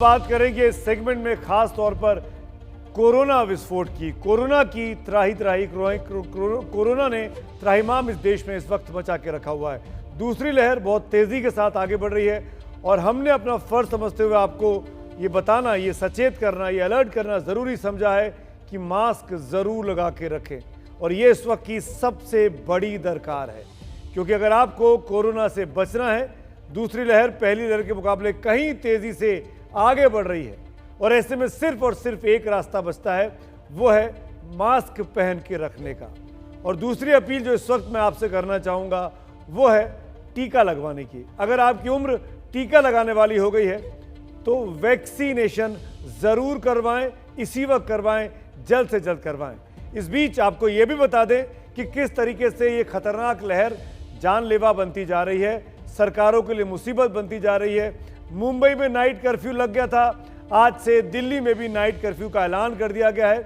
बात करेंगे इस सेगमेंट में खास तौर पर कोरोना विस्फोट की। कोरोना की त्राही कोरोना ने त्राहिमाम इस देश में इस वक्त मचा के रखा हुआ है। दूसरी लहर बहुत तेजी के साथ आगे बढ़ रही है और हमने अपना फर्ज समझते हुए आपको ये बताना, ये सचेत करना, ये अलर्ट करना ज़रूरी समझा है कि मास्क ज़रूर लगा के रखें। और ये इस वक्त की सबसे बड़ी दरकार है, क्योंकि अगर आपको कोरोना से बचना है, दूसरी लहर पहली लहर के मुकाबले कहीं तेज़ी से आगे बढ़ रही है और ऐसे में सिर्फ और सिर्फ एक रास्ता बचता है, वो है मास्क पहन के रखने का। और दूसरी अपील जो इस वक्त मैं आपसे करना चाहूँगा वो है टीका लगवाने की। अगर आपकी उम्र टीका लगाने वाली हो गई है तो वैक्सीनेशन ज़रूर करवाएं, इसी वक्त करवाएं, जल्द से जल्द करवाएं। इस बीच आपको ये भी बता दें कि किस तरीके से ये खतरनाक लहर जानलेवा बनती जा रही है, सरकारों के लिए मुसीबत बनती जा रही है। मुंबई में नाइट कर्फ्यू लग गया था, आज से दिल्ली में भी नाइट कर्फ्यू का ऐलान कर दिया गया है।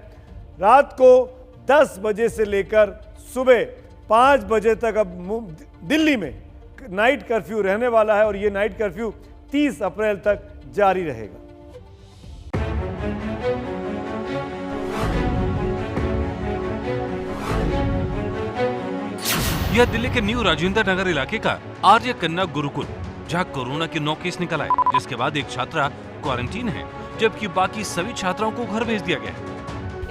रात को 10 बजे से लेकर सुबह 5 बजे तक अब दिल्ली में नाइट कर्फ्यू रहने वाला है और ये नाइट कर्फ्यू 30 अप्रैल तक जारी रहेगा। यह दिल्ली के न्यू राजेंद्र नगर इलाके का आर्य कन्या गुरुकुल, जहां कोरोना के 9 केस निकल आए, जिसके बाद एक छात्रा क्वारंटीन है, जबकि बाकी सभी छात्राओं को घर भेज दिया गया है।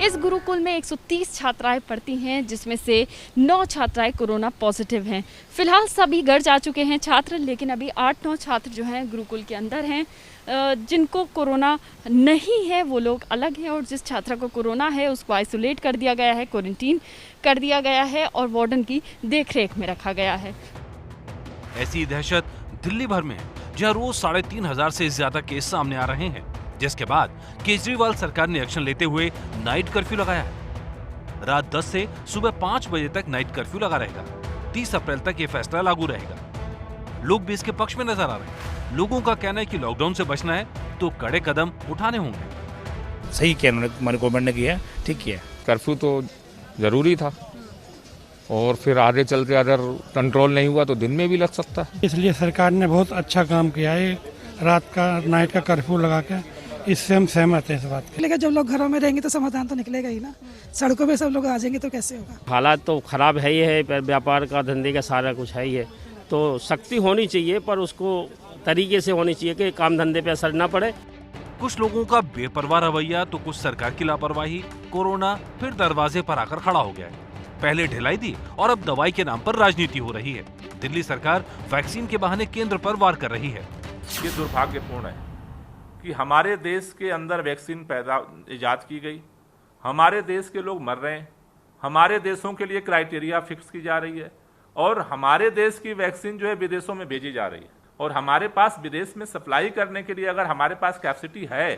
इस गुरुकुल में 130 छात्राएं पढ़ती हैं, जिसमें से 9 छात्राएं कोरोना पॉजिटिव हैं। फिलहाल सभी घर जा चुके हैं छात्र, लेकिन अभी 8-9 छात्र जो हैं गुरुकुल के अंदर हैं। जिनको कोरोना नहीं है वो लोग अलग हैं और जिस छात्रा को कोरोना है उसको आइसोलेट कर दिया गया है, क्वारंटीन कर दिया गया है और वार्डन की देखरेख में रखा गया है। ऐसी दहशत दिल्ली भर में है, जहाँ रोज 3,500 से ज्यादा केस सामने आ रहे हैं, जिसके बाद केजरीवाल सरकार ने एक्शन लेते हुए नाइट कर्फ्यू लगाया है। रात 10 से सुबह 5 बजे तक नाइट कर्फ्यू लगा रहेगा। 30 अप्रैल तक ये फैसला लागू रहेगा। लोग भी इसके पक्ष में नजर आ रहे हैं। लोगों का कहना है कि लॉकडाउन से बचना है तो कड़े कदम उठाने होंगे। सही किया उन्होंने, गवर्नमेंट ने किया, ठीक किया। कर्फ्यू तो जरूरी था और फिर आगे चल के अगर कंट्रोल नहीं हुआ तो दिन में भी लग सकता है। इसलिए सरकार ने बहुत अच्छा काम किया है, रात का नाइट का कर्फ्यू लगा के। इससे हम सहमत हैं इस बात के। लेकिन जब लोग घरों में रहेंगे तो समाधान तो निकलेगा ही ना। सड़कों पे सब लोग आ जाएंगे तो कैसे होगा। हालात तो खराब है ही है, व्यापार का, धंधे का सारा कुछ है ही है। तो सख्ती होनी चाहिए, पर उसको तरीके से होनी चाहिए कि काम धंधे पे असर ना पड़े। कुछ लोगों का बेपरवाह रवैया तो कुछ सरकार की लापरवाही, कोरोना फिर दरवाजे पर आकर खड़ा हो गया है। पहले ढिलाई दी और अब दवाई के नाम पर राजनीति हो रही है। दिल्ली सरकार वैक्सीन के बहाने केंद्र पर वार कर रही है। ये दुर्भाग्यपूर्ण है कि हमारे देश के अंदर वैक्सीन इजाद की गई, हमारे देश के लोग मर रहे हैं, हमारे देशों के लिए क्राइटेरिया फिक्स की जा रही है और हमारे देश की वैक्सीन जो है विदेशों में भेजी जा रही है। और हमारे पास विदेश में सप्लाई करने के लिए अगर हमारे पास कैपेसिटी है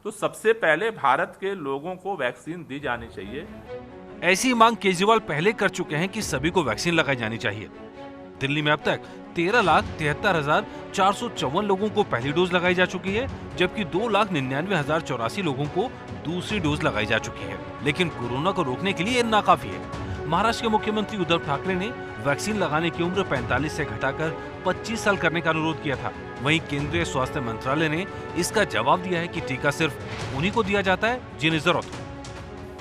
तो सबसे पहले भारत के लोगों को वैक्सीन दी जानी चाहिए। ऐसी मांग केजरीवाल पहले कर चुके हैं कि सभी को वैक्सीन लगाई जानी चाहिए। दिल्ली में अब तक 13,73,454 लोगों को पहली डोज लगाई जा चुकी है, जबकि 2,99,084 लोगों को दूसरी डोज लगाई जा चुकी है। लेकिन कोरोना को रोकने के लिए ये नाकाफी है। महाराष्ट्र के मुख्यमंत्री उद्धव ठाकरे ने वैक्सीन लगाने की उम्र 45 से घटाकर 25 साल करने का अनुरोध किया था। वहीं केंद्रीय स्वास्थ्य मंत्रालय ने इसका जवाब दिया है कि टीका सिर्फ उन्हीं को दिया जाता है जिन्हें जरूरत हो।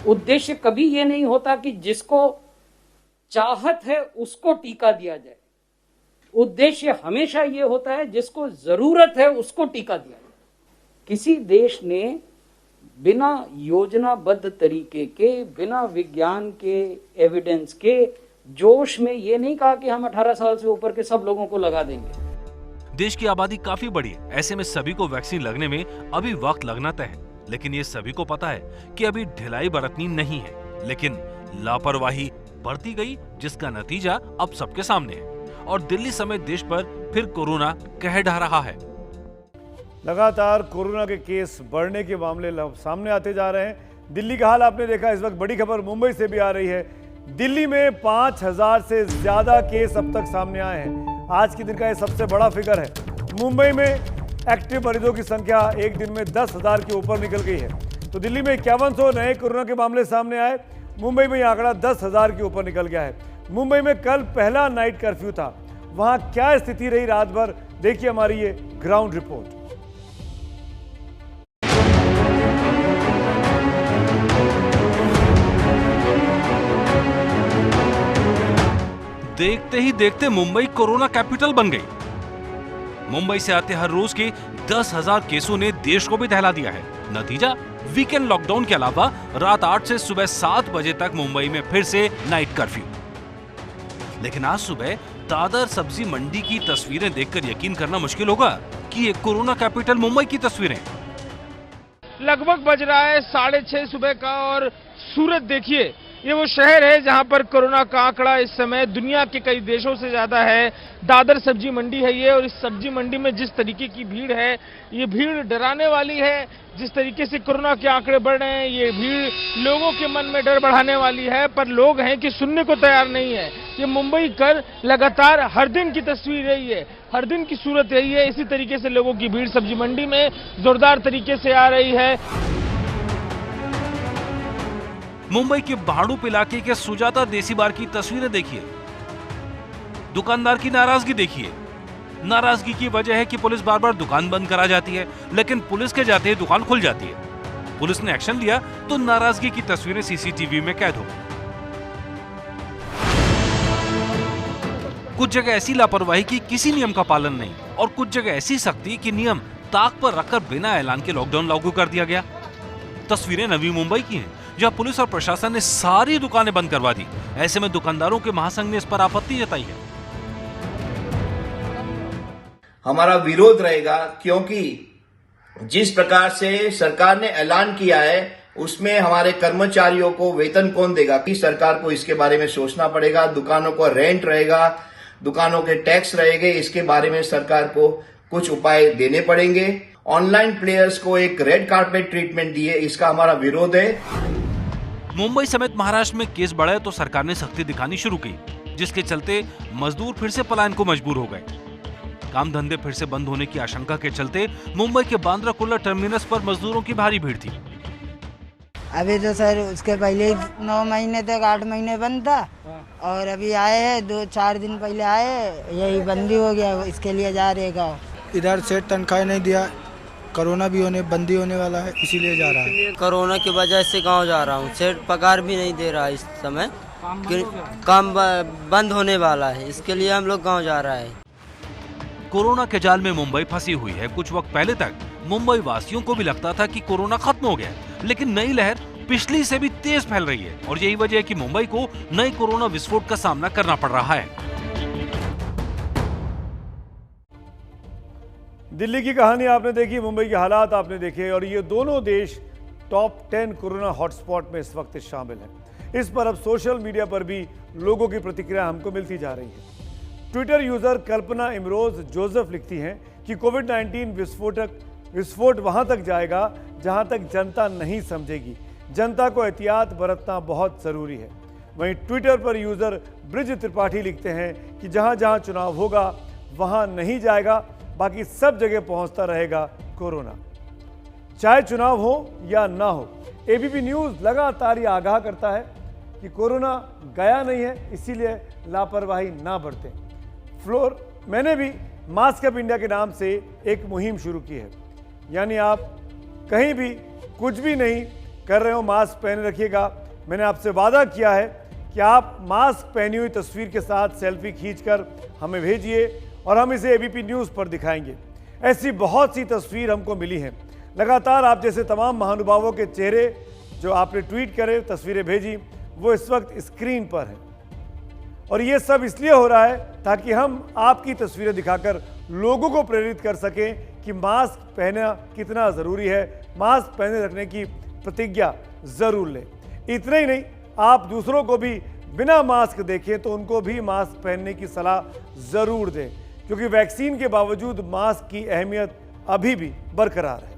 उद्देश्य कभी ये नहीं होता कि जिसको चाहत है उसको टीका दिया जाए। उद्देश्य हमेशा ये होता है जिसको जरूरत है उसको टीका दिया जाए। किसी देश ने बिना योजनाबद्ध तरीके के, बिना विज्ञान के एविडेंस के जोश में ये नहीं कहा कि हम 18 साल से ऊपर के सब लोगों को लगा देंगे। देश की आबादी काफी बड़ी है, ऐसे में सभी को वैक्सीन लगने में अभी वक्त लगना तय है। लेकिन ये सभी को पता है कि अभी ढिलाई बरतनी नहीं है, लेकिन लापरवाही बढ़ती गई, जिसका नतीजा अब सबके सामने है और दिल्ली समेत देश पर फिर कोरोना कह ढा रहा है। लगातार कोरोना के केस बढ़ने के मामले सामने आते जा रहे हैं। दिल्ली का हाल आपने देखा। इस वक्त बड़ी खबर मुंबई से भी आ रही है। दिल्ली में 5,000 से ज्यादा केस अब तक सामने आए हैं। आज के दिन का यह सबसे बड़ा फिगर है। मुंबई में एक्टिव मरीजों की संख्या एक दिन में 10,000 के ऊपर निकल गई है। तो दिल्ली में 5100 नए कोरोना के मामले सामने आए। मुंबई में यह आंकड़ा 10,000 के ऊपर निकल गया है। मुंबई में कल पहला नाइट कर्फ्यू था। वहां क्या स्थिति रही रात भर, देखिए हमारी ये ग्राउंड रिपोर्ट। देखते ही देखते मुंबई कोरोना कैपिटल बन गई। मुंबई से आते हर रोज के 10,000 केसों ने देश को भी दहला दिया है। नतीजा, वीकेंड लॉकडाउन के अलावा रात 8 से सुबह 7 बजे तक मुंबई में फिर से नाइट कर्फ्यू। लेकिन आज सुबह दादर सब्जी मंडी की तस्वीरें देखकर यकीन करना मुश्किल होगा कि ये कोरोना कैपिटल मुंबई की तस्वीरें। लगभग बज रहा है 6:30 सुबह का और सूरत देखिए, ये वो शहर है जहां पर कोरोना का आंकड़ा इस समय दुनिया के कई देशों से ज्यादा है। दादर सब्जी मंडी है ये, और इस सब्जी मंडी में जिस तरीके की भीड़ है, ये भीड़ डराने वाली है। जिस तरीके से कोरोना के आंकड़े बढ़ रहे हैं, ये भीड़ लोगों के मन में डर बढ़ाने वाली है, पर लोग हैं कि सुनने को तैयार नहीं है। ये मुंबई कर लगातार हर दिन की तस्वीर रही है, हर दिन की सूरत यही है। इसी तरीके से लोगों की भीड़ सब्जी मंडी में जोरदार तरीके से आ रही है। मुंबई के भाड़ूप इलाके के सुजाता देसी बार की तस्वीरें देखिए। दुकानदार की नाराजगी देखिए। नाराजगी की वजह है कि पुलिस बार बार दुकान बंद करा जाती है, लेकिन पुलिस के जाते ही दुकान खुल जाती है। पुलिस ने एक्शन लिया तो नाराजगी की तस्वीरें सीसीटीवी में कैद हो गई। कुछ जगह ऐसी लापरवाही की किसी नियम का पालन नहीं, और कुछ जगह ऐसी सख्ती कि नियम ताक पर रखकर बिना ऐलान के लॉकडाउन लागू कर दिया गया। तस्वीरें नवी मुंबई की हैं, जहां पुलिस और प्रशासन ने सारी दुकानें बंद करवा दी। ऐसे में दुकानदारों के महासंघ ने इस पर आपत्ति जताई है। हमारा विरोध रहेगा, क्योंकि जिस प्रकार से सरकार ने ऐलान किया है उसमें हमारे कर्मचारियों को वेतन कौन देगा, कि सरकार को इसके बारे में सोचना पड़ेगा। दुकानों को रेंट रहेगा, दुकानों के टैक्स रहेंगे, इसके बारे में सरकार को कुछ उपाय देने पड़ेंगे। ऑनलाइन प्लेयर्स को एक रेड कार्पेट ट्रीटमेंट दिए, इसका हमारा विरोध है। मुंबई समेत महाराष्ट्र में केस बढ़े तो सरकार ने सख्ती दिखानी शुरू की, जिसके चलते मजदूर फिर से पलायन को मजबूर हो गए। काम धंधे फिर से बंद होने की आशंका के चलते मुंबई के बांद्रा कुर्ला टर्मिनस पर मजदूरों की भारी भीड़ थी। अभी तो सर उसके पहले 9 महीने तक 8 महीने बंद था, और अभी आए हैं 2-4 दिन पहले आए, यही बंदी हो गया, इसके लिए जा रहे गाँव। इधर से तनख्वाह नहीं दिया, कोरोना भी बंदी होने वाला है, इसीलिए जा रहा है। कोरोना की वजह से गांव जा रहा हूँ। सेठ पगार भी नहीं दे रहा इस समय, काम बंद होने वाला है, इसके लिए हम लोग गांव जा रहा है। कोरोना के जाल में मुंबई फंसी हुई है। कुछ वक्त पहले तक मुंबई वासियों को भी लगता था कि कोरोना खत्म हो गया, लेकिन नई लहर पिछली से भी तेज फैल रही है, और यही वजह है कि मुंबई को नए कोरोना विस्फोट का सामना करना पड़ रहा है। दिल्ली की कहानी आपने देखी, मुंबई के हालात आपने देखे, और ये दोनों देश टॉप 10 कोरोना हॉटस्पॉट में इस वक्त शामिल हैं। इस पर अब सोशल मीडिया पर भी लोगों की प्रतिक्रिया हमको मिलती जा रही है। ट्विटर यूजर कल्पना इमरोज जोसेफ लिखती हैं कि कोविड-19 विस्फोट वहां तक जाएगा जहां तक जनता नहीं समझेगी। जनता को एहतियात बरतना बहुत जरूरी है। वहीं ट्विटर पर यूजर ब्रिज त्रिपाठी लिखते हैं कि जहां जहां चुनाव होगा वहां नहीं जाएगा, बाकी सब जगह पहुंचता रहेगा कोरोना, चाहे चुनाव हो या ना हो। एबीपी न्यूज लगातार ये आगाह करता है कि कोरोना गया नहीं है, इसीलिए लापरवाही ना बरतें। मैंने भी मास्क अप इंडिया के नाम से एक मुहिम शुरू की है, यानी आप कहीं भी कुछ भी नहीं कर रहे हो, मास्क पहने रखिएगा। मैंने आपसे वादा किया है कि आप मास्क पहनी हुई तस्वीर के साथ सेल्फी खींचकर हमें भेजिए और हम इसे एबीपी न्यूज़ पर दिखाएंगे। ऐसी बहुत सी तस्वीर हमको मिली हैं। लगातार आप जैसे तमाम महानुभावों के चेहरे जो आपने ट्वीट करे, तस्वीरें भेजी, वो इस वक्त स्क्रीन पर हैं, और ये सब इसलिए हो रहा है ताकि हम आपकी तस्वीरें दिखाकर लोगों को प्रेरित कर सकें कि मास्क पहनना कितना ज़रूरी है, मास्क पहने रखने की प्रतिज्ञा ज़रूर लें। इतना ही नहीं, आप दूसरों को भी बिना मास्क देखें तो उनको भी मास्क पहनने की सलाह ज़रूर दें, क्योंकि वैक्सीन के बावजूद मास्क की अहमियत अभी भी बरकरार है।